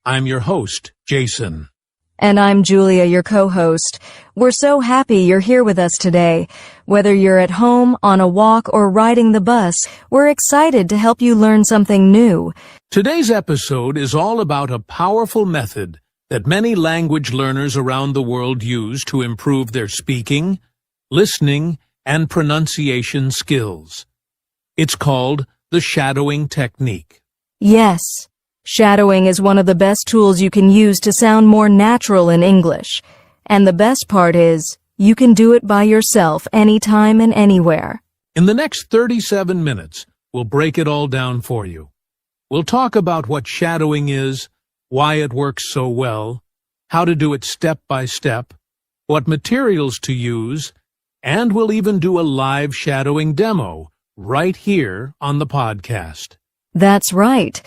I'm your host, Jason. And I'm Julia, your co-host. We're so happy you're here with us today. Whether you're at home, on a walk, or riding the bus, we're excited to help you learn something new. Today's episode is all about a powerful method that many language learners around the world use to improve their speaking, listening, and pronunciation skills. It's called the shadowing technique. Yes, shadowing is one of the best tools you can use to sound more natural in English. And the best part is, you can do it by yourself anytime and anywhere. In the next 37 minutes, we'll break it all down for you. We'll talk about what shadowing is, why it works so well, how to do it step by step, what materials to use, and we'll even do a live shadowing demo right here on the podcast. That's right.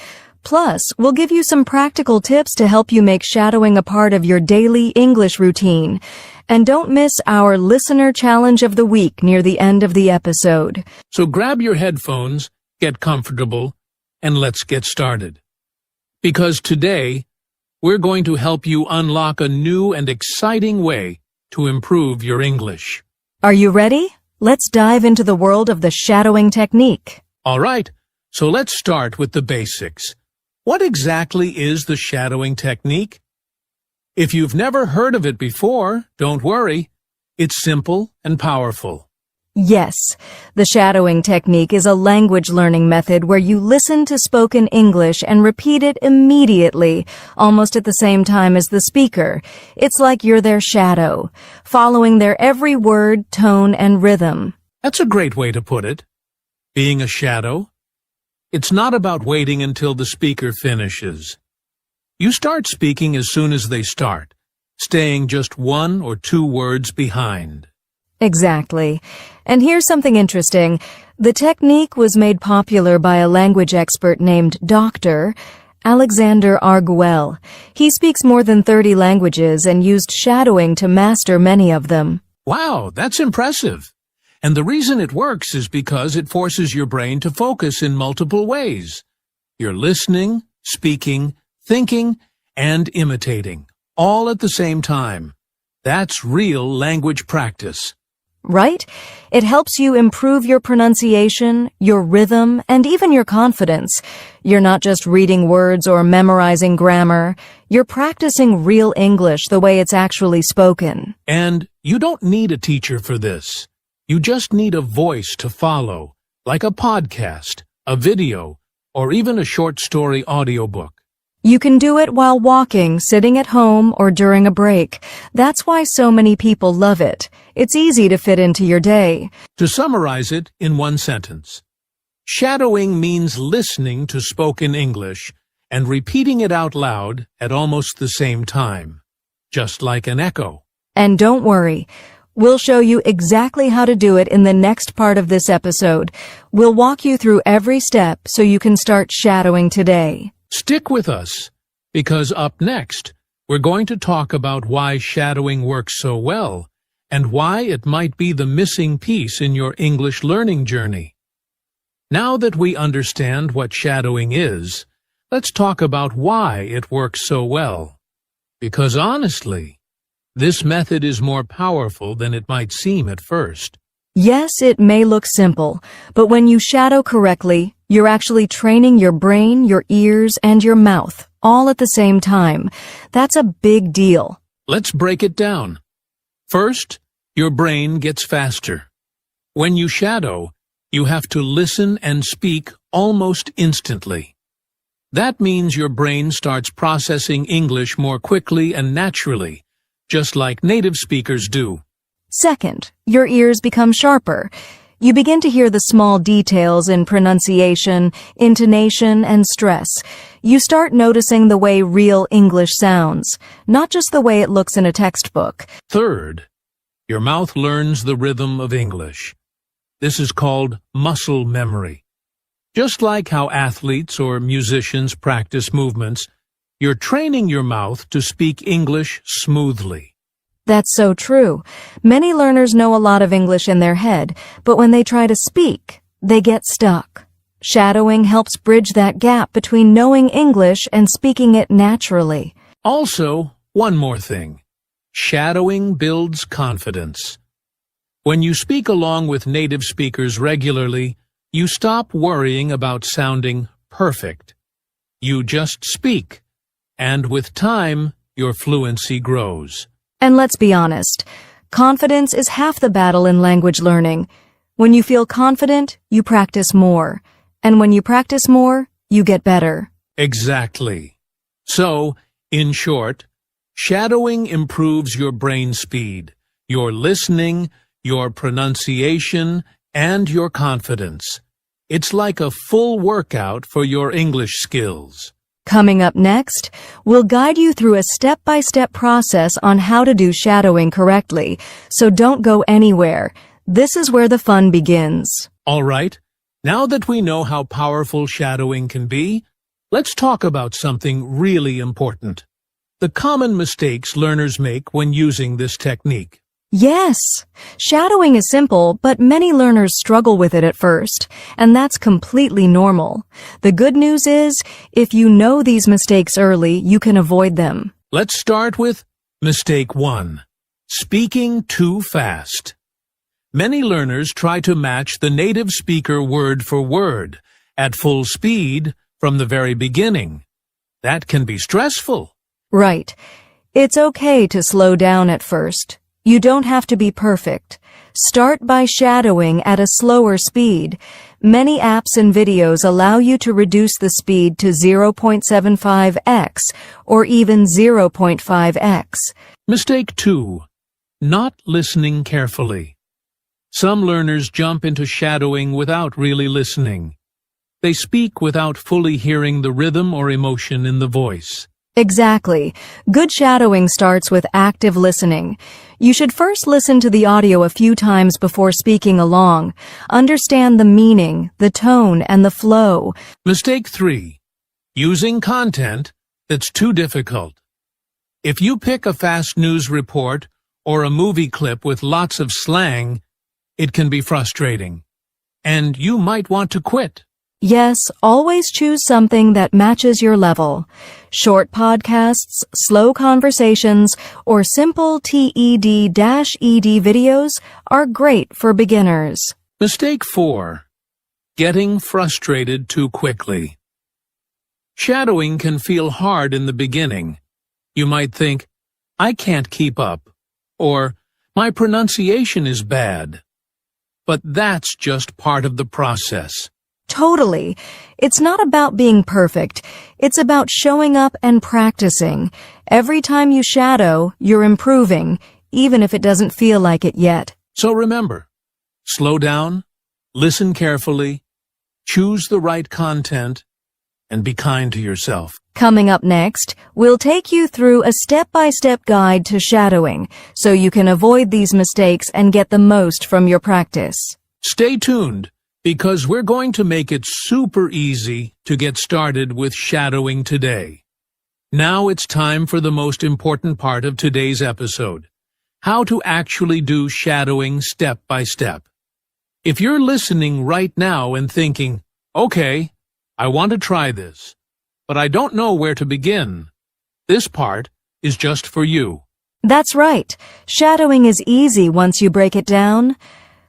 Plus, we'll give you some practical tips to help you make shadowing a part of your daily English routine. And don't miss our Listener Challenge of the Week near the end of the episode. So grab your headphones, get comfortable, and let's get started. Because today, we're going to help you unlock a new and exciting way to improve your English. Are you ready? Let's dive into the world of the shadowing technique. All right, so let's start with the basics. What exactly is the shadowing technique? If you've never heard of it before, don't worry. It's simple and powerful. Yes, the shadowing technique is a language learning method where you listen to spoken English and repeat it immediately, almost at the same time as the speaker. It's like you're their shadow, following their every word, tone, and rhythm. That's a great way to put it. Being a shadow. It's not about waiting until the speaker finishes. You start speaking as soon as they start, staying just one or two words behind. Exactly. And here's something interesting. The technique was made popular by a language expert named Dr. Alexander Arguelle. He speaks more than 30 languages and used shadowing to master many of them. Wow, that's impressive. And the reason it works is because it forces your brain to focus in multiple ways. You're listening, speaking, thinking, and imitating, all at the same time. That's real language practice. Right? It helps you improve your pronunciation, your rhythm, and even your confidence. You're not just reading words or memorizing grammar. You're practicing real English the way it's actually spoken. And you don't need a teacher for this. You just need a voice to follow, like a podcast, a video, or even a short story audiobook. You can do it while walking, sitting at home, or during a break. That's why so many people love it. It's easy to fit into your day. To summarize it in one sentence, shadowing means listening to spoken English and repeating it out loud at almost the same time, just like an echo. And don't worry. We'll show you exactly how to do it in the next part of this episode. We'll walk you through every step so you can start shadowing today. Stick with us, because up next, we're going to talk about why shadowing works so well and why it might be the missing piece in your English learning journey. Now that we understand what shadowing is, let's talk about why it works so well. Because honestly, this method is more powerful than it might seem at first. Yes, it may look simple, but when you shadow correctly, you're actually training your brain, your ears, and your mouth, all at the same time. That's a big deal. Let's break it down. First, your brain gets faster. When you shadow, you have to listen and speak almost instantly. That means your brain starts processing English more quickly and naturally, just like native speakers do. Second, your ears become sharper. You begin to hear the small details in pronunciation, intonation, and stress. You start noticing the way real English sounds, not just the way it looks in a textbook. Third, your mouth learns the rhythm of English. This is called muscle memory. Just like how athletes or musicians practice movements, you're training your mouth to speak English smoothly. That's so true. Many learners know a lot of English in their head, but when they try to speak, they get stuck. Shadowing helps bridge that gap between knowing English and speaking it naturally. Also, one more thing. Shadowing builds confidence. When you speak along with native speakers regularly, you stop worrying about sounding perfect. You just speak, and with time, your fluency grows. And let's be honest, confidence is half the battle in language learning. When you feel confident, you practice more. And when you practice more, you get better. Exactly. So, in short, shadowing improves your brain speed, your listening, your pronunciation, and your confidence. It's like a full workout for your English skills. Coming up next, we'll guide you through a step-by-step process on how to do shadowing correctly, so don't go anywhere. This is where the fun begins. All right, now that we know how powerful shadowing can be, let's talk about something really important. The common mistakes learners make when using this technique. Yes, shadowing is simple, but many learners struggle with it at first, and that's completely normal. The good news is, if you know these mistakes early, you can avoid them. Let's start with mistake 1. Speaking too fast. Many learners try to match the native speaker word for word, at full speed, from the very beginning. That can be stressful. Right. It's okay to slow down at first. You don't have to be perfect. Start by shadowing at a slower speed. Many apps and videos allow you to reduce the speed to 0.75x or even 0.5x. Mistake 2. Not listening carefully. Some learners jump into shadowing without really listening. They speak without fully hearing the rhythm or emotion in the voice. Exactly. Good shadowing starts with active listening. You should first listen to the audio a few times before speaking along. Understand the meaning, the tone, and the flow. Mistake 3. Using content that's too difficult. If you pick a fast news report or a movie clip with lots of slang, it can be frustrating, and you might want to quit. Yes, always choose something that matches your level. Short podcasts, slow conversations, or simple TED-ED videos are great for beginners. Mistake 4. Getting frustrated too quickly. Shadowing can feel hard in the beginning. You might think, I can't keep up, or my pronunciation is bad. But that's just part of the process. Totally. It's not about being perfect. It's about showing up and practicing. Every time you shadow, you're improving, even if it doesn't feel like it yet. So remember, slow down, listen carefully, choose the right content, and be kind to yourself. Coming up next, we'll take you through a step-by-step guide to shadowing, so you can avoid these mistakes and get the most from your practice. Stay tuned, because we're going to make it super easy to get started with shadowing today. Now it's time for the most important part of today's episode, how to actually do shadowing step by step. If you're listening right now and thinking, okay, I want to try this, but I don't know where to begin, this part is just for you. That's right. Shadowing is easy once you break it down.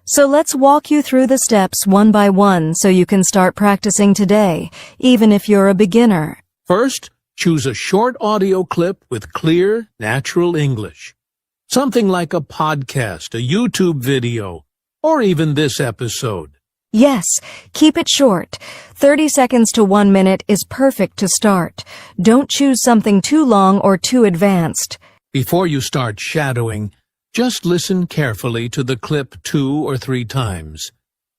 So let's walk you through the steps one by one so you can start practicing today, even if you're a beginner. First, choose a short audio clip with clear, natural English. Something like a podcast, a YouTube video, or even this episode. Yes, keep it short. 30 seconds to 1 minute is perfect to start. Don't choose something too long or too advanced. Before you start shadowing, just listen carefully to the clip 2 or 3 times.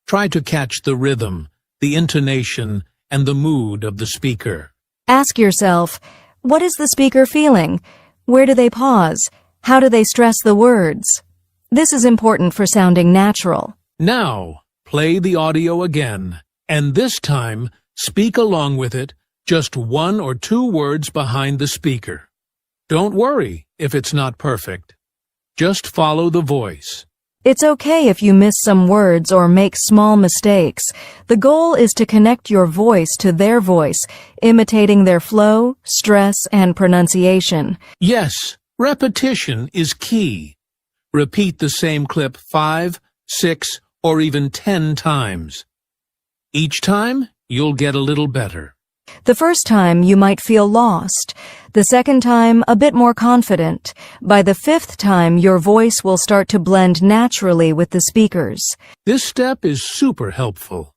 Try to catch the rhythm, the intonation, and the mood of the speaker. Ask yourself, what is the speaker feeling? Where do they pause? How do they stress the words? This is important for sounding natural. Now, play the audio again, and this time, speak along with it, just 1 or 2 words behind the speaker. Don't worry if it's not perfect. Just follow the voice. It's okay if you miss some words or make small mistakes. The goal is to connect your voice to their voice, imitating their flow, stress, and pronunciation. Yes, repetition is key. Repeat the same clip 5, 6, or even 10 times. Each time, you'll get a little better. The first time, you might feel lost. The second time, a bit more confident. By the fifth time, your voice will start to blend naturally with the speaker's. This step is super helpful.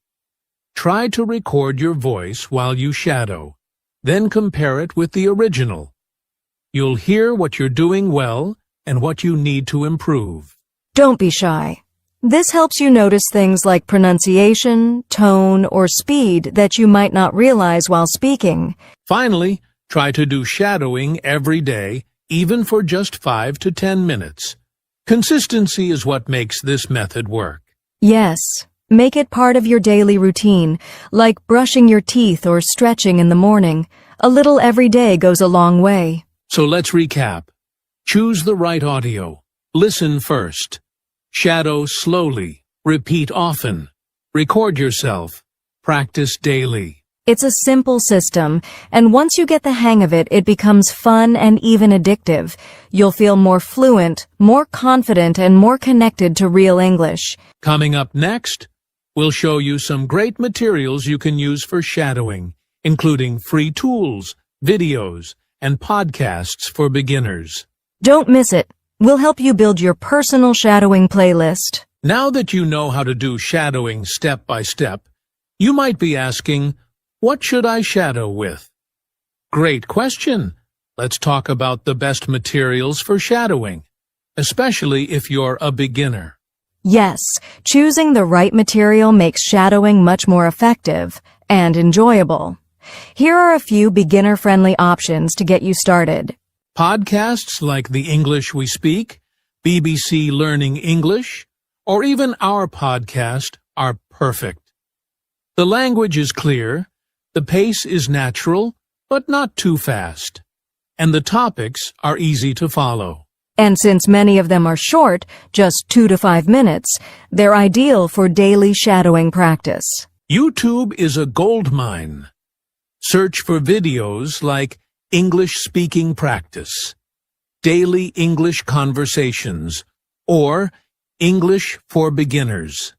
Try to record your voice while you shadow, then compare it with the original. You'll hear what you're doing well and what you need to improve. Don't be shy. This helps you notice things like pronunciation, tone, or speed that you might not realize while speaking. Finally, try to do shadowing every day, even for just 5 to 10 minutes. Consistency is what makes this method work. Yes, make it part of your daily routine, like brushing your teeth or stretching in the morning. A little every day goes a long way. So let's recap. Choose the right audio. Listen first. Shadow slowly. Repeat often. Record yourself. Practice daily. It's a simple system, and once you get the hang of it, it becomes fun and even addictive. You'll feel more fluent, more confident, and more connected to real English. Coming up next, we'll show you some great materials you can use for shadowing, including free tools, videos, and podcasts for beginners. Don't miss it. We'll help you build your personal shadowing playlist. Now that you know how to do shadowing step by step, you might be asking, what should I shadow with? Great question. Let's talk about the best materials for shadowing, especially if you're a beginner. Yes, choosing the right material makes shadowing much more effective and enjoyable. Here are a few beginner-friendly options to get you started. Podcasts like The English We Speak, BBC Learning English, or even our podcast are perfect. The language is clear, the pace is natural, but not too fast, and the topics are easy to follow. And since many of them are short, just 2 to 5 minutes, they're ideal for daily shadowing practice. YouTube is a goldmine. Search for videos like EnglishSpeakingPractice, Daily English Conversations, or EnglishForBeginners.